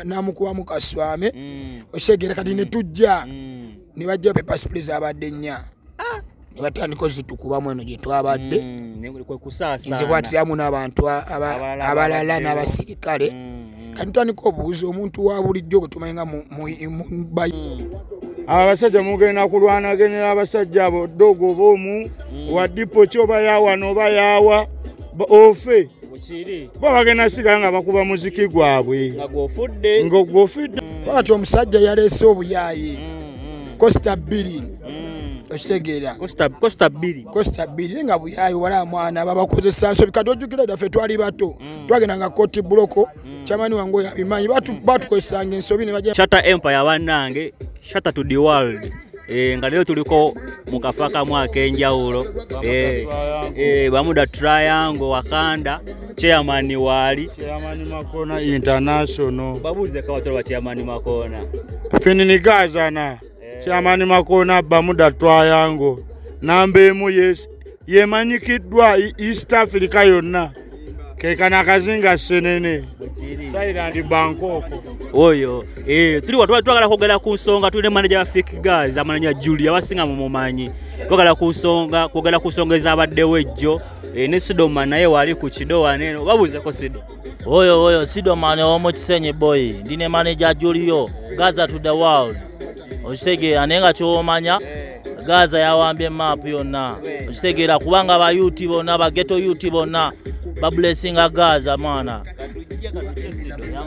namukuba mukaswame oshegera kati ne tujja ne bajja paper sprays abadde nnya ne batandika zitukuba mweno gye twabadde nze kwatiramu n'abantu abalala n'abasirikale kati tandika obuuza omuntu wa bulijjo gwe tumanyi nga abasajja mugenda kulwanagenera abasajja abo dogo bomu wa dipo kyoba yawa noba yawa ofe bo bagenda siga nga bakuba muziki gwabwe ngo gofudde bati omusajja yaleese obuyayi Costa 2 okitegera Costa 2 nga buyayi wala mwana babakozesa nso bikado jukira daffe twali bato twagenda nga koti buloko chamani wango yabimanyi batukozesanga ensobi ne bajja Shatter Empire bannange Shatter to the world nga leo tuliko mukafaka mwaka enjawulo bamuda Triangle Wakanda chairman wali chairman Makona International babuze kwa watu wa chairman Makona Finini Gazana chairman Makona bamuda Triangle nambe mu yes yemanyikidwa East Africa yonna kekana kazinga senene Silent Bangkok oyo tuli watu twagala kogera ku nsonga tuli manager wa Fake Guys amananya Julia wasinga mu mumanyi twagala ku nsonga kogera ku nsonga ezabadde wejjo ne Sidoma naye wali ku kidowa neno babuze ko Sido oyo Sidoma ne omo Kisenye boy ndine manager Julio Gaza to the world osege anenga kyomanya Gaza yawambye map yonna ositegeera kubanga ba YouTube bonna ba ghetto YouTube bonna ba blessinga Gaza mana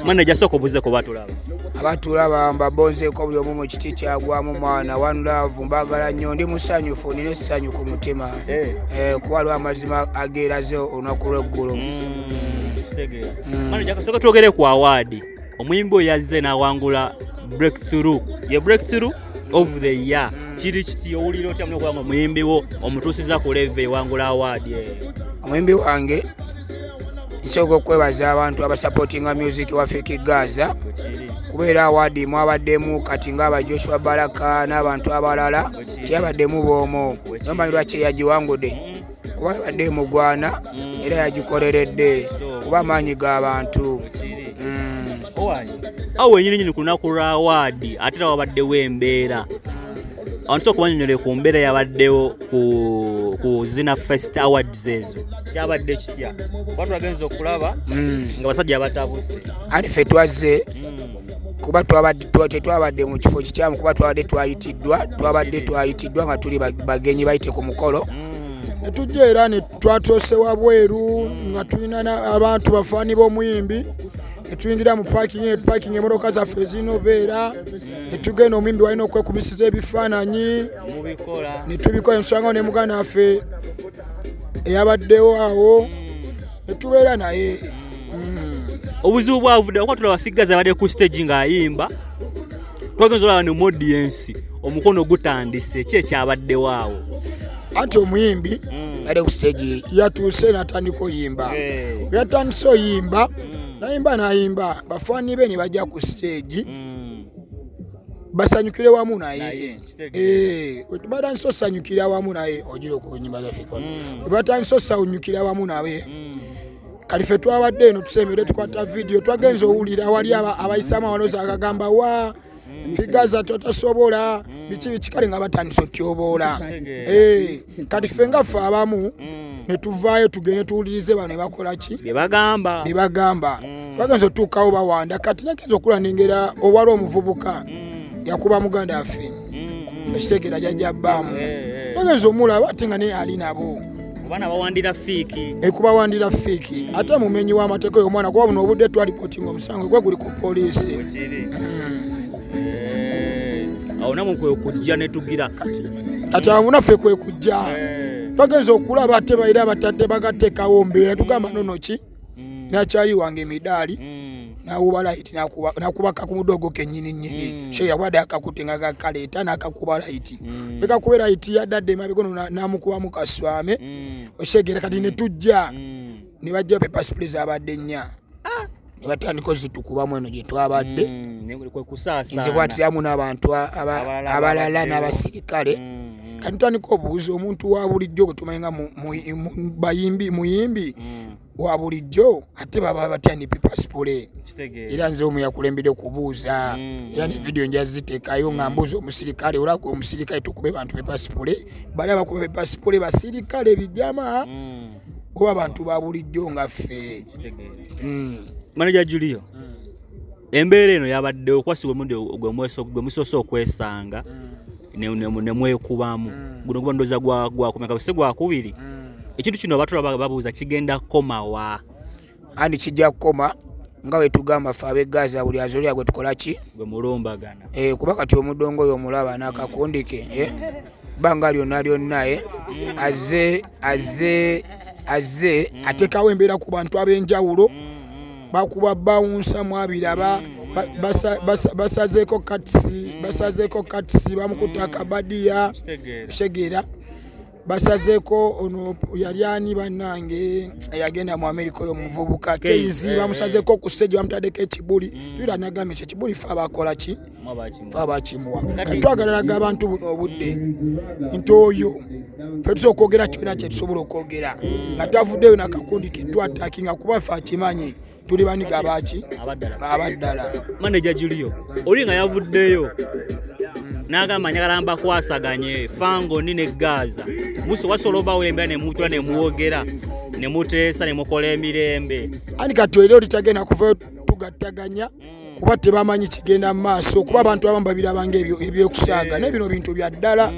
manager soko buze ko batulaba abatulaba mbabonze ko buli omu mu kiti kyagwamu mwana one love mbagala nnyo ndi musanyufu nine sanyu ku mutima kuba lwa mazima ageraze onaku lw'eggulu manager soko twogere ku award omuyimbi yazze na wangula breakthrough of the year kiri kiti owuliro kyamwe kwanga omuyimbi wo omutusiza ku level wangula award omuyimbi wange nsobola okwebaza abantu abasupportinga music wa Fake Gaza kubeera award mwabaddemu kati ng'aba Joshua Baraka n'abantu abalala kyabaddemu bwomo nomanyi lwaki yagiwangudde kuba yabadde mugwana era yagikoleredde kuba amaanyi g'abantu awo nyini ku lunaku lwa award ate wabaddewo embeera anso kubanyonyole ku mbeera yabaddewo ku Zina Fest Awards ezo kyabadde kitya watu bagenza okulaba nga basajja batabuse ate ffe twazze kuba twabadde mu kifo kikyamu kuba twabadde twayitiddwa nga tuli bagenyi bayite ku mukolo netujja era ne twatose wabweru nga tulina abantu bafaani b'omuyimbi netuyingira mu parking emotoka zaffe zinobeera netugenda omuyimbi walina okwekubisiza ebifaananyi netubikola ensonga ne muganda waffe eyabaddewo awo netubeera naye obuzibu bwavudde okuba tulaba Fake Guys abadde ku stage ng'ayimba twagenza olaba ne mu audience omukono gutandise ki ekyabaddewo awo anti omuyimbi yali ku stage yatuuse n'atandika oyimba yatandise oyimba nayimba bafaani be ne bajja ku stage basanyukire wamu naye batandise osanyukira wamu naye ogira okunyimba zaffe batandise osanyukira wamu naye kati ffe twabadde eno tusemere tukwata video twagenza owulira wali abayisaamu abanoza akagamba wa Figaza totasobola biki kale nga batandise otyoboola kati ffe nga ffe abamu ne tuvaayo tugende tuwulirize bano bakola ki bebagamba bagenza otuukawo bawanda kati nagenza okula nengera owali omuvubuka yakuba muganda waffe ekitegera jajja bbaamu bagenza omulaba ate nga naye ali nabo kubawandira fiiki ate mumenyi w'amateeka oyo omwana kuba buno obudde twalipotinga omusango gwe guli ku poliisi awo namwe kwe kujja ne tugira kati awo naffe kwe kujja twagenza okulaba ate bayira batadde bagateekawo mbeera tugamba nono ki nakyali wange emidaali nawuba layiti nakubaka ku mudogo kennyini sheera bwadde akakutte nga gakaleeta n'akakuba layiti ekakuba layiti yaddadde emabega ono namukuba mukaswame oshegera kati ne tujja ne bajja paper sprays abadde nnya ne batandika zitukuba mweno gye twabadde nze kwatiramu n'abantu abalala n'abasirikale kati tandika obuuza omuntu wa bulijjo gwe tumanyi nga muyimbi wa bulijjo ate baba batya ne pasipole era nze omu yakulembedde kubuuza era ne video njaziteekayo nga mbuuza omusirikale olako omusirikale tukube bantu be pasipole bali abakuba be pasipole basirikale bijama oba abantu ba bulijjo nga ffe Manager Julio embeera eno yabadde okwasibwa mundi gwe musoose okwesanga ne mwekubamu guno guba ndoza gwa kumeka buse gwa kubiri ekintu kino abatula babuuza kigenda komawa ani kijja koma nga we tugamba fa abegaza buli azolya gwe tukola ki gwe mulumbagana kuba kati omudongo oyo omulaba n'akakundike banga lyonna aze atekawo embeera ku bantu ab'enjawulo bakuba bawunsa mu abiraba basazeeko katisi bamukuta akabadiya Shegera basazeeko ono yali ani bannange yagenda mu Amerika oyo muvubuka Keizi bamusazeeko ku stage bamutaddeko ekibuli bira nagambye ekibuli fa bakola ki fa bakimuwa katwagalalaga abantu buno obudde nti oyo ffe tusobola okwogera kyona kye tusobola okwogera nga tavuddeyo nakakundi twatakinga kuba ffe akimanyi tuli baniga baki abaddala. Manager Julio oli nga yavuddeyo n'agamba njagala mbakwasaganye fango nine Gaza muso wasoloba wemba ne mutwa ne muwogera ne muteesa ne mukola emirembe ani kati ero litagenda kuva tugattaganya kuba tebamanyi kigenda mu maaso kuba abantu abamba birabanga ebyokusaaga n'ebino bintu bya ddala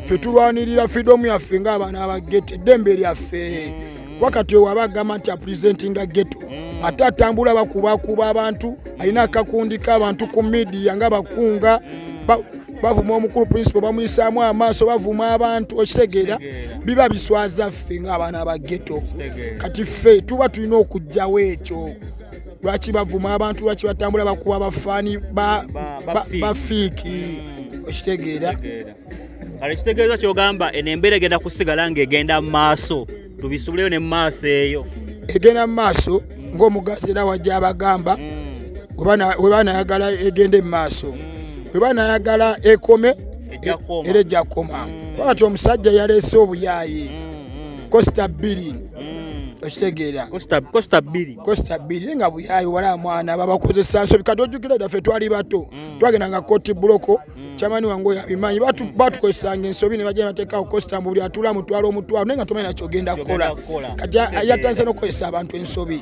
ffe tulwanirira freedom yaffe ng'abaana abagete eddembe lyaffe wakati wabagamba nti apresentinga ghetto ate atambula bakubakuba abantu alina akakundi k'abantu ku media nga bakunga bavuma omukulu principal bamuyisaamu amaaso bavuma abantu okitegeera biba biswaza ffe ng'abaana abaghetto kati ffe tuba tulina okujjawo ekyo lwaki bavuma abantu lwaki batambula bakuba bafaani bafiiki okitegeera kale kitegeeza kyogamba eno embeera egenda kusigala ng'egenda mu maaso tubisubuleyo ne mu maaso eyo egenda mu maaso ng'omugazi era wajja abagamba we banayagala egende mu maaso we banayagala ekome era ejja koma wakati omusajja yaleese obuyaayi Costa 2 okitegeera Costa 2 nga buyaayi wala mwana babakozesa nsobi kati ojjukira daffe twali bato twagendanga koti buloko chamani wangu yabimanyi batukozesanga ensobi ne bajja bateekawo Costa mu buli atula mutwalo omutwalo naye nga tomanyi nakyo ogenda kukola kati yatandise n'okukozesa abantu ensobi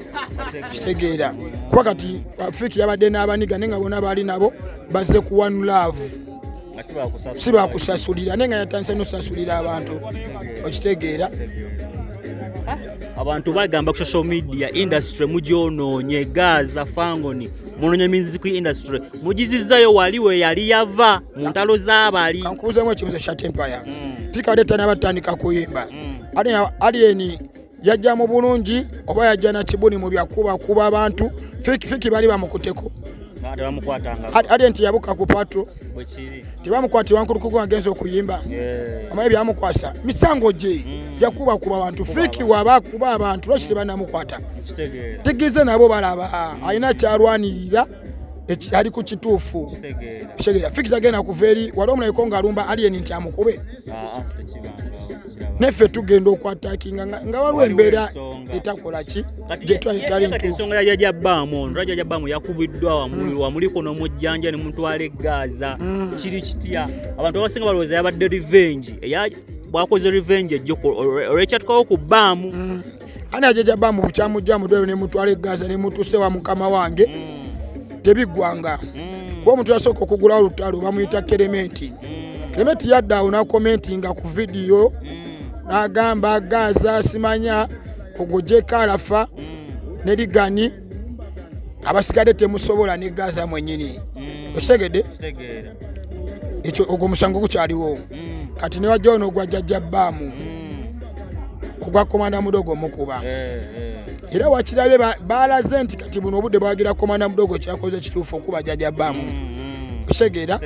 kitegeera kuba kati Afrika yabadde n'abaniga naye nga bonna baali nabo bazze ku One Love si bakusasulira naye nga yatandise n'osasulira abantu okitegeera abantu bagamba ku social media industry mugyonoonye Gaza fangoni munoonye music industry mugizizzayo waliwe yali yava mu ntalo z'abali kankubuuzemu ekibuzo kya Empire tikadeta n'abatandika kuyimba alieni yajja mu bulungi oba yajja na kibuni mu byakuba abantu fiki bali bamukuteko Adenti yabuka ku patro tebamukwati wankulukugu agenza okuyimba amaye byamukwasa misango gye yakuba abantu fiki wabakuba abantu lwaki banamukwata tigize nabo balaba alina kyalwanirira ali ku kituufu kitegeera fiki tagenda kuveeri wali omulayiko ng'alumba alieni nti amukube neffe tugenda okwatakinga nga waliwo embeera etakola ki gyetwayitali ensonga yajjabbaamu ono rajjabbaamu yakubiddwa wamuliko n'omujjanja ne mutwala Gaza kiri kitya abantu abasinga balowooza yabadde revenge bwakoze revenge ejjoko olwekyatukawo ku bbaamu ani ajjabbaamu bukyamujja mudwero ne mutwala Gaza ne mutuse wa mukama wange tebiggwanga kuba omuntu yasooka okugula olutalo bamuyita Kerementi yaddawo n'akomentinga ku vidiyo n'agamba Gaza simanya oguje kalafa ne ligani abasigadde temusobola ne Gaza mwennyini okitegedde ekyo ogwo musango gukyaliwo kati ne wajja ono ogwa jjajjabbaamu ogwa komanda mudogo mukuba era wakirabye balaze nti kati buno obudde bwagira komanda mudogo kyakoze kituufu okuba jjajjabbaamu okitegera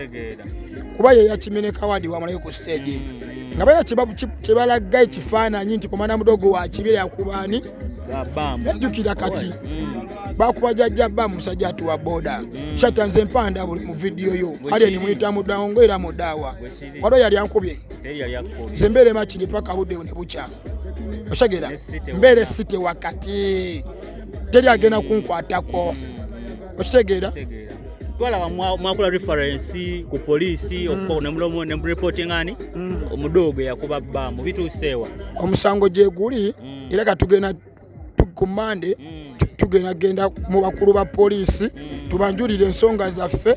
kuba ye yakimeneka wadi wamulayo ku stage nga bala kibalaga ekifaananyi nti komanda mudogo wa kibira yakubaani nejjukira kati bakuba jjajjabbaamu musajja atuwa boda kyatanze empanda buli mu vidiyo yo ali ni muyita mudawongo era mudawa waliwo yali ankubye zembeere makiri paka budde ne bukya Oshagera mbere site wakati teri agena kunkwatako okitegera twala mwakula reference ku police okona mulomo ne reporting ani omudogo yakuba bba mu bitusewa omusango je guli era katugena kumande tugena genda mu bakuru ba police tubanjulire ensonga zaffe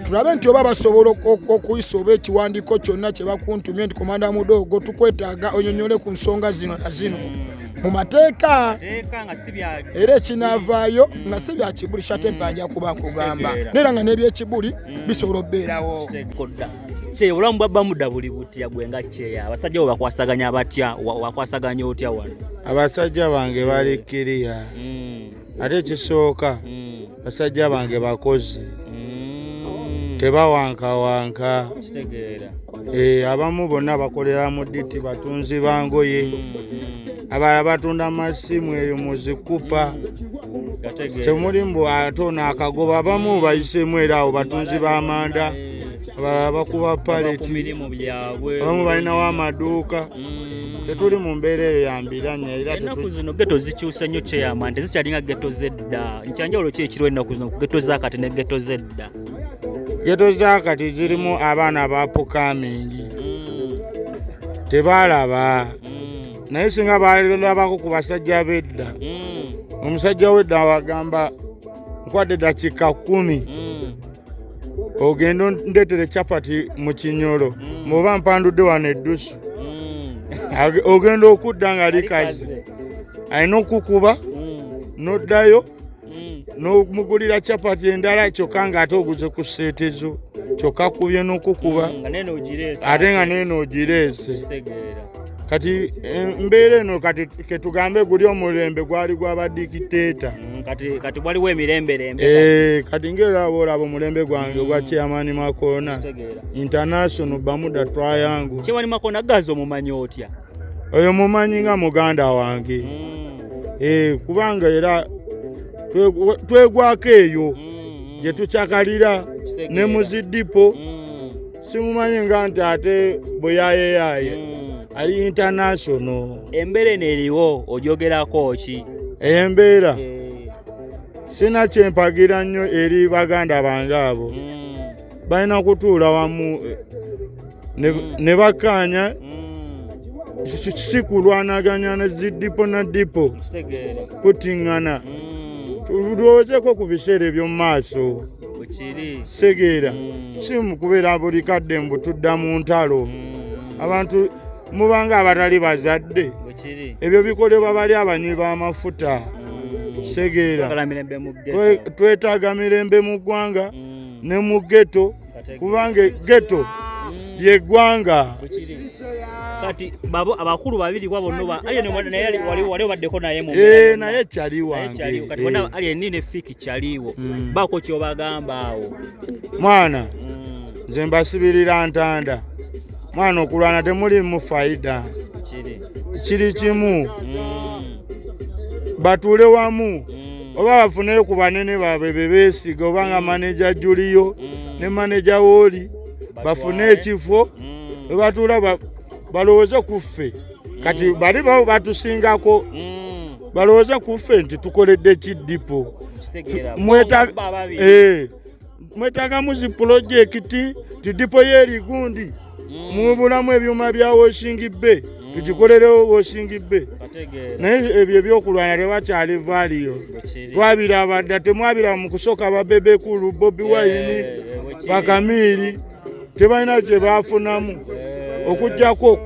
tulabe nti oba basobola okuyisoba ekiwandiko kyonna kye bakuntumye nti komanda mudogo tukwetaaga onyonyole ku nsonga zino na zino mu mateeka era ekinavaayo nga si bya kibuli kyatempanja kuba nkugamba nera nga n'ebyekibuli bisobola obbeerawo kye obulamu bwabba mudda buli butya gwe nga kyeya abasajja bo bakwasaganya batya wakwasaganya otya wano abasajja bange balikkiriya ate ekisooka basajja bange bakozi tebawankawanka abamu bonna bakolera mu diti batunzi bangoye abalala batunda masimu eyo muzikupa temuli mbu atona akagoba abamu bayisemu era awo batunzi b'amanda abalala bakuba paleti abamu balinawo amaduuka tetuli mu mbeera eyo yambiranya era ennaku zino geto zikyuse nnyo kyeyamanda tezikyalinga geto zedda nkyanjawulo ki ekiriwo ennaku zino ku geto zakati ne geto zedda geto zakati zirimu abaana ba pukamingi tebalaba naye singa balabako ku basajja b'edda omusajja w'edda wagamba nkwadde dakiika 10 ogenda ndeetere capati mu kinyolo muba mpandudde wano eddusu ogenda okudda nga likazi alina okukuba n'oddayo n'omugulira capati endala kyokka ng'ate oguze ku seetezo kyokka kubye n'okukuba ate nga neeno ogireese kati mbeera eno kati ketugambe guli omulembe gwali gw'abadikiteeta kati waliwo emiremberembe kati ng'era olaba omulembe gwange ogwa chairman Makona International Bermuda Triangle chairman Makona gazi omumanyi otya oyo mumanyi nga muganda wange kubanga era twegwako eyo gye tukyakalira ne muzidipo simumanyi nga nti ate buyayeyaye ali international embeera eno eriwo ogyogerako ki embeera sina kyempagira nnyo eri baganda bange abo balina kutuula wamu ne bakkaanya si kulwanaganya ne zidipo na dipo kutiŋŋana tulowoozeko ku biseera eby'omu maaso segeera si mu kubeera buli kadde mbu tudda mu ntalo abantu mubanga abatali bazadde ebyo bikolebwa bali abanywi b'amafuta segeera twetaaga mirembe mu ggwanga ne mu geto kubanga geto lyeggwanga kati babo abakulu babiri kwa bonna naye wali obaddeko naye mu naye kyali wange kati bona ali enine fiki kyaliwo bako kyobagamba awo mwana nze mbasibirira ntanda mwana okulwana temuli mu faida kiri kimu batuule wamu oba bafuneyo ku banene baabwe bebeesiga obanga maneja Julio ne maneja Woli bafune ekifo webatuula balowooze ku ffe kati bali batusingako balowooze ku ffe nti tukoledde kidipo mwetaaga muzi pulojekiti tidipo y'erigundi mu bulamu ebyuma bya washing bay tukikolerewo washing bay naye ebyo ebyokulwana tebakyali valiyo twabiraba dda temwabiraba mu kusooka babebekulu Bobi Wine bakamiiri tebalina kye baafunamu okujjako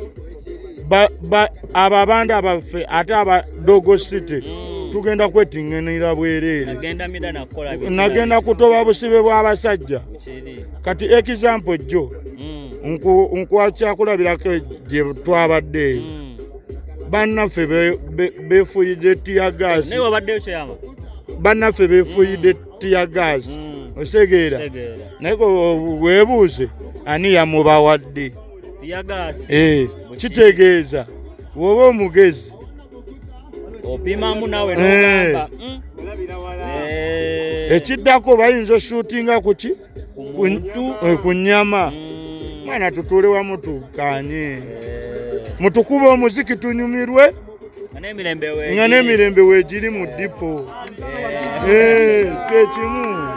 ababanda baffe ate abadogo city tugenda kwetiŋŋanira bwereere nagenda kutoba busibe bw'abasajja kati example jjo nkwakyakulabirako gye twabaddeeyo bannaffe beefuyidde tiyagaasi bannaffe beefuyidde tiyagaasi osegeera naye weebuuze ani yamubawadde kitegeeza woba omugezi opimamu nawe n'ogamba ekiddako bayinza oshootinga kuki ku nnyama mwana tutuule wamu tukkaanye mutukube omuziki tunyumirwe nga n'emirembe weegiri mu dipo kyekimu.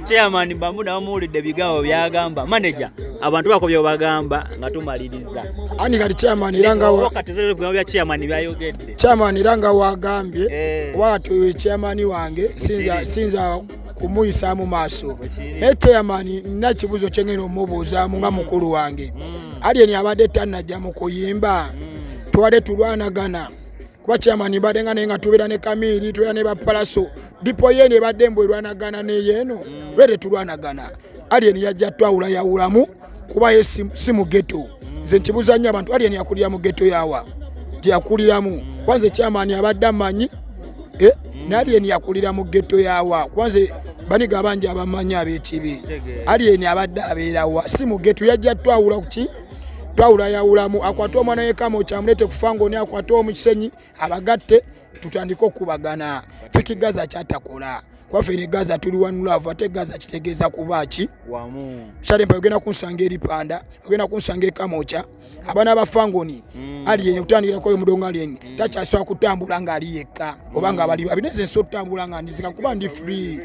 Chairman Bamuda bamuwulidde bigambo byagamba manager abantu bakobye bagamba nga tumaliriza ani kati chairman iranga wa katezero bigambo bya chairman byayogedde chairman iranga wagambye watu chairman wange sinza kumuyisa mu maaso ne chairman na kibuzo kyengeno omubuuza nga mukulu wange ali ni abadde tanajja mu kuyimba twale tulwanagana kwa chairman badenga nenga tubira ne Kamiri tuya ne bapalaso dipo yene badde mbwerwanagana ne yeno rede tulwanagana alien yajja twawula yawulamu kuba si mu ghetto nze nkibuza nnyo abantu alien yakulira mu ghetto yawa yakuliramu kwanze chairman abadde amanyi alien yakulira mu ghetto yawa kwanze baniga abanje abamanyi abekibi alien abadde abeerawa si mu ghetto yajja twawula kuki twawula yawulamu akwatwa omwana yekamo kyamulete kufango ne akwatwa omukisenyi abagatte tutandika okubagana fiki Gaza kyatakola kwafene Gaza tuli wanulavu ate Gaza kitegeeza kubaki wamu shalempa yogenda kunsanga eripanda yogenda kunsanga ekamocha abana abafangoni ali yenye kutandikira ko mudongo ali yenye takyaswa kutambula nga ali yekka obanga abali babineze so kutambula nga ndizika kuba ndi free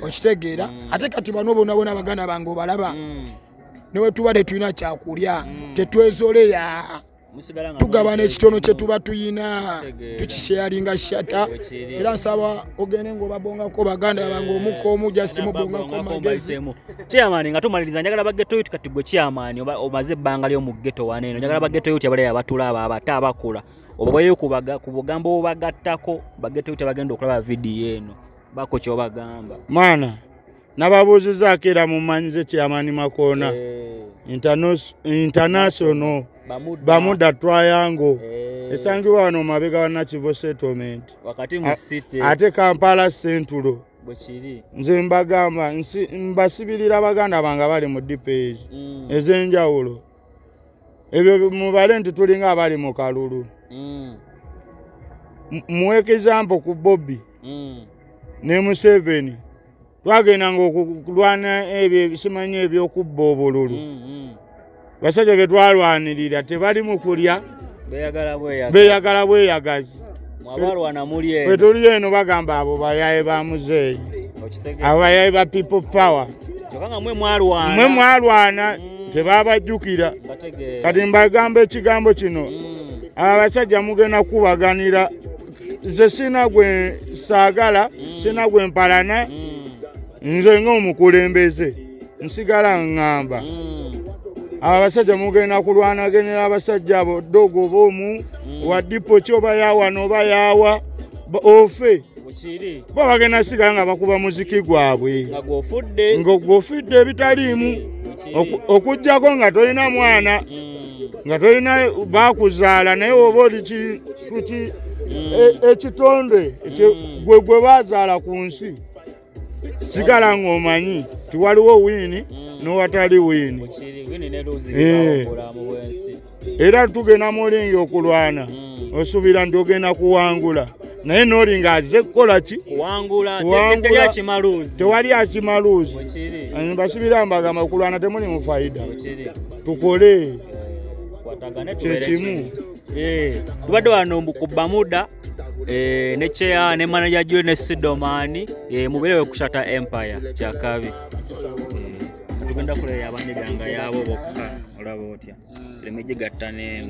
okitegeera ate kati bano bona bagana bango balaba newe tubade tuyina kyakulya tetwezoleya tugabana ekitono kye tuba tuyina tukisharinga shata era nsaba ogene ngo babongako baganda bango omuko omuja simubongako magezi chairman nga tumaliriza njagala bageto yuti kati gwe chairman omaze ebbanga lyo mu ghetto waneno njagala bageto yuti abale abatulaba abata abakola obabayo ku bugambo obagattako bageto yuti bagenda okulaba video eno bako kyo bagamba mana nababuuziza akera mu manyize chairman Makona international Bamuda Triangle esangibwa wano mabega wa Nakivo settlement wakati mu city ate Kampala Central bwekiri nze mbagamba mbasibirira baganda banga bali mu DPS ezenjawulo ebyo mubale nti tulinga abali mu kalulu muweke example ku Bobby ne Museveni twagenda ngokulwana ebyo simanyi ebyokubba obululu basajja betwalwanirira tebali mu kulya beyagala bweyagazi mwabalwana muli eno ffe tuli eno bagamba abo bayaye ba muzeeyi abo bayaye ba people power kyokanga mwe mwalwana tebabajjukira kati mbagamba ekigambo kino abasajja mugenda kubaganira nze sina gwe saagala sina gwe mpalana nze ng'omukulembeze nsigala ngamba abasajja mugenda kulwanagenera abasajja abo dogo bomu wa dipo kyoba yawa noba yawa ofe bo bagenda sigala nga bakuba muziki gwabwe ng'ogwofudde ebitaliimu okujjako nga tolina mwana nga tolina bakuzaala naye oba oli ekitonde gwe bazaala ku nsi sigala ng'omanyi tiwaliwo wiini n'owatali wiini era tugenda mulingi okulwana osuubira nti ogenda kuwangula naye n'olinga azze kukola ki tewali akimaluuzi mbasibira mbagamba okulwana temuli mu fayida tukole kyekimu tubadde wano ku Bamuda ne chair ne manager Joe ne Sidomani muberewe kushata Empire kyakabi tugenda kuleya abaneganga yabo bokka olaba otya lemeje gattane